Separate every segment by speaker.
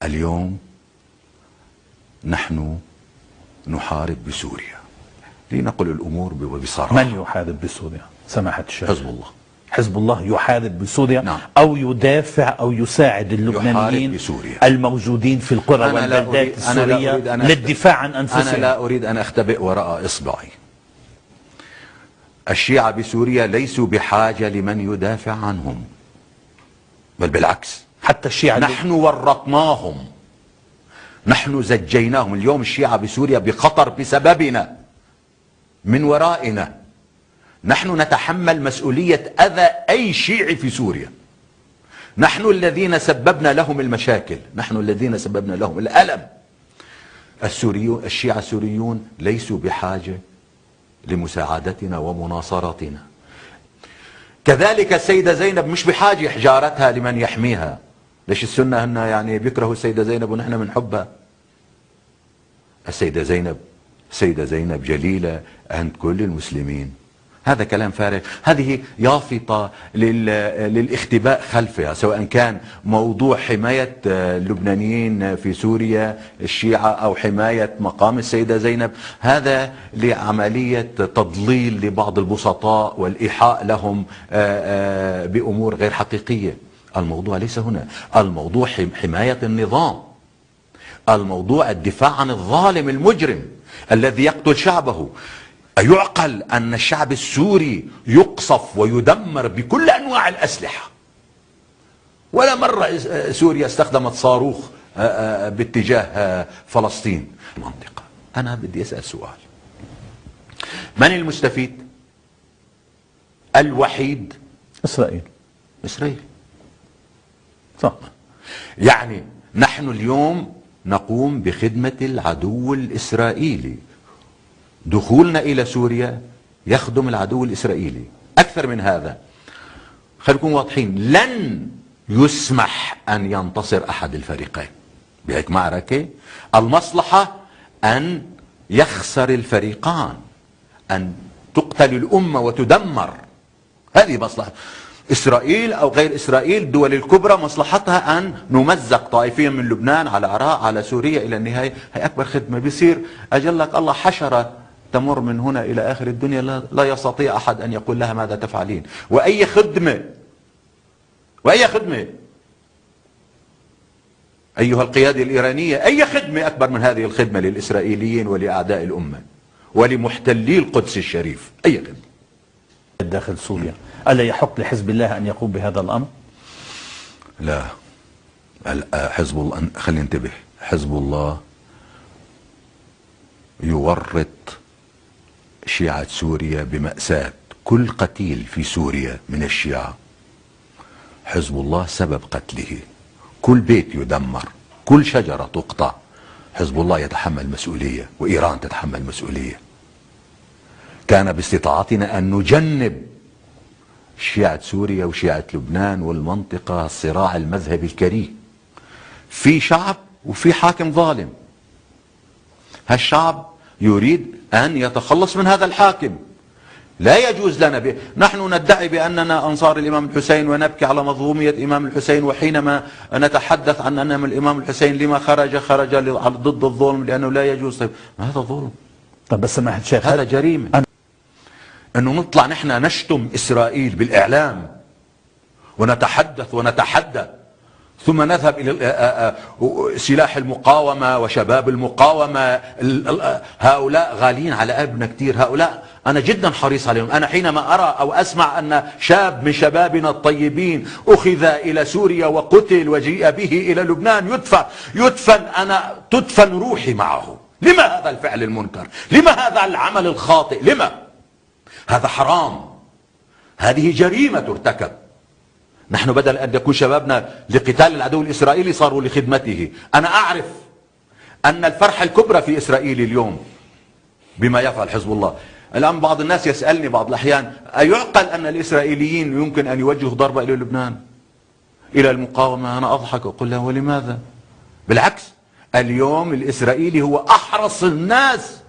Speaker 1: اليوم نحن نحارب بسوريا، لنقل الأمور بصراحة.
Speaker 2: من يحارب بسوريا سماحة الشيخ؟
Speaker 1: حزب الله.
Speaker 2: حزب الله يحارب بسوريا؟
Speaker 1: نعم.
Speaker 2: أو يدافع أو يساعد اللبنانيين الموجودين في القرى والبلدات السورية للدفاع عن أنفسهم؟
Speaker 1: أنا لا أريد أن أختبئ وراء إصبعي. الشيعة بسوريا ليسوا بحاجة لمن يدافع عنهم، بل بالعكس،
Speaker 2: حتى الشيعة
Speaker 1: نحن ورطناهم، نحن زجيناهم. اليوم الشيعة بسوريا بخطر بسببنا، من ورائنا. نحن نتحمل مسؤولية أذى أي شيعي في سوريا. نحن الذين سببنا لهم المشاكل، نحن الذين سببنا لهم الألم. الشيعة السوريون ليسوا بحاجة لمساعدتنا ومناصرتنا. كذلك السيدة زينب مش بحاجة حجارتها لمن يحميها. ليش السنة هن يعني بيكرهوا السيدة زينب ونحن بنحبها؟ السيدة زينب جليلة عند كل المسلمين. هذا كلام فارغ، هذه يافطة للاختباء خلفها، سواء كان موضوع حماية اللبنانيين في سوريا الشيعة أو حماية مقام السيدة زينب. هذا لعملية تضليل لبعض البسطاء والإيحاء لهم بأمور غير حقيقية. الموضوع ليس هنا، الموضوع حماية النظام، الموضوع الدفاع عن الظالم المجرم الذي يقتل شعبه. أيعقل أن الشعب السوري يقصف ويدمر بكل أنواع الأسلحة؟ ولا مرة سوريا استخدمت صاروخ باتجاه فلسطين المنطقة. أنا بدي أسأل سؤال، من المستفيد الوحيد؟ إسرائيل.
Speaker 2: صح.
Speaker 1: يعني نحن اليوم نقوم بخدمة العدو الإسرائيلي. دخولنا إلى سوريا يخدم العدو الإسرائيلي. أكثر من هذا، خلينا نكون واضحين، لن يسمح أن ينتصر أحد الفريقين بهيك معركة. المصلحة أن يخسر الفريقان، أن تقتل الأمة وتدمر. هذه مصلحة إسرائيل أو غير إسرائيل. الدول الكبرى مصلحتها أن نمزق طائفيا من لبنان على العراق على سوريا إلى النهاية. هي أكبر خدمة. بيصير أجلك الله حشرة تمر من هنا إلى آخر الدنيا لا يستطيع أحد أن يقول لها ماذا تفعلين. وأي خدمة أيها القيادة الإيرانية، أي خدمة أكبر من هذه الخدمة للإسرائيليين ولأعداء الأمة ولمحتلي القدس الشريف؟ أي خدمة
Speaker 2: داخل سوريا. ألا يحق لحزب الله أن يقوم بهذا الأمر؟
Speaker 1: لا. حزب الله، خلينا ننتبه، حزب الله يورط شيعة سوريا بمأساة. كل قتيل في سوريا من الشيعة حزب الله سبب قتله. كل بيت يدمر، كل شجرة تقطع، حزب الله يتحمل مسؤولية، وإيران تتحمل مسؤولية. كان باستطاعتنا أن نجنب شيعة سوريا وشيعة لبنان والمنطقة الصراع المذهبي الكريه. في شعب وفي حاكم ظالم. هالشعب يريد أن يتخلص من هذا الحاكم. لا يجوز لنا نحن ندعي بأننا أنصار الإمام الحسين ونبكي على مظلومية الإمام الحسين، وحينما نتحدث عن أن الإمام الحسين لما خرج ضد الظلم لأنه لا يجوز. طيب هذا ظلم.
Speaker 2: طب بس سماحة الشيخ،
Speaker 1: هذا جريمة. أنه نطلع نحن نشتم إسرائيل بالإعلام ونتحدث ونتحدى، ثم نذهب إلى سلاح المقاومة وشباب المقاومة. هؤلاء غالين على قلبنا كثير. هؤلاء أنا جدا حريص عليهم. أنا حينما أرى أو أسمع أن شاب من شبابنا الطيبين أخذ إلى سوريا وقتل وجيء به إلى لبنان يدفن، أنا تدفن روحي معه. لما هذا الفعل المنكر؟ لما هذا العمل الخاطئ؟ لما؟ هذا حرام، هذه جريمة ترتكب. نحن بدل أن يكون شبابنا لقتال العدو الإسرائيلي صاروا لخدمته. أنا أعرف أن الفرحة الكبرى في إسرائيل اليوم بما يفعل حزب الله. الآن بعض الناس يسألني بعض الأحيان، أيعقل أن الإسرائيليين يمكن أن يوجهوا ضربة إلى لبنان إلى المقاومة؟ أنا أضحك وأقول له ولماذا؟ بالعكس، اليوم الإسرائيلي هو أحرص الناس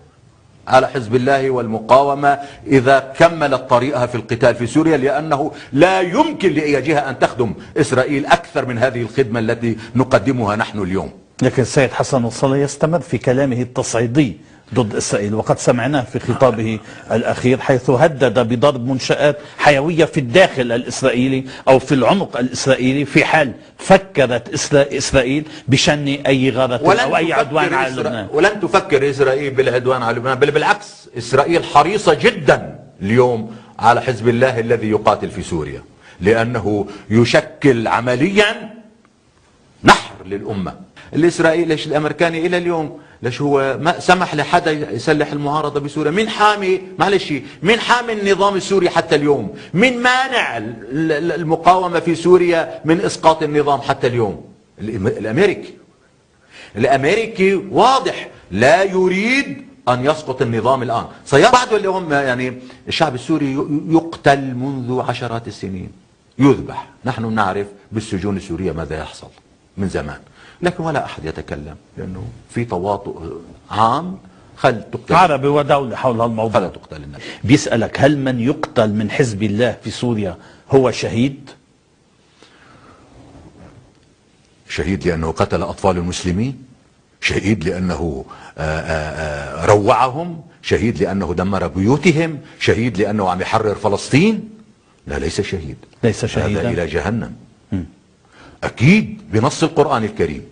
Speaker 1: على حزب الله والمقاومة إذا كملت طريقها في القتال في سوريا، لأنه لا يمكن لأي جهة أن تخدم إسرائيل أكثر من هذه الخدمة التي نقدمها نحن اليوم.
Speaker 2: لكن السيد حسن نصر يستمر في كلامه التصعيدي ضد إسرائيل، وقد سمعناه في خطابه الأخير حيث هدد بضرب منشآت حيوية في الداخل الإسرائيلي أو في العمق الإسرائيلي في حال فكرت إسرائيل بشن أي غارة أو أي عدوان على لبنان.
Speaker 1: ولن تفكر إسرائيل بالعدوان على لبنان، بل بالعكس، إسرائيل حريصة جدا اليوم على حزب الله الذي يقاتل في سوريا، لأنه يشكل عمليا نحر للأمة. الإسرائيلي ليش الأمريكاني إلى اليوم ليش هو ما سمح لحدا يسلح المعارضة بسوريا؟ مين حامي، معلش، مين حامي النظام السوري حتى اليوم؟ مين مانع المقاومة في سوريا من إسقاط النظام حتى اليوم؟ الأمريكي واضح لا يريد أن يسقط النظام الآن. بعد اللي هم يعني الشعب السوري يقتل منذ عشرات السنين، يذبح، نحن نعرف بالسجون السورية ماذا يحصل من زمان، لكن ولا أحد يتكلم لأنه في تواطؤ عام. خل تقتل
Speaker 2: عربي ودولة حول الموضوع.
Speaker 1: خل تقتل النبي.
Speaker 2: بيسألك هل من يقتل من حزب الله في سوريا هو شهيد؟
Speaker 1: شهيد لأنه قتل أطفال المسلمين، شهيد لأنه روعهم، شهيد لأنه دمر بيوتهم، شهيد لأنه عم يحرر فلسطين. لا، ليس شهيد،
Speaker 2: ليس شهيدا،
Speaker 1: هذا إلى جهنم. أكيد بنص القرآن الكريم.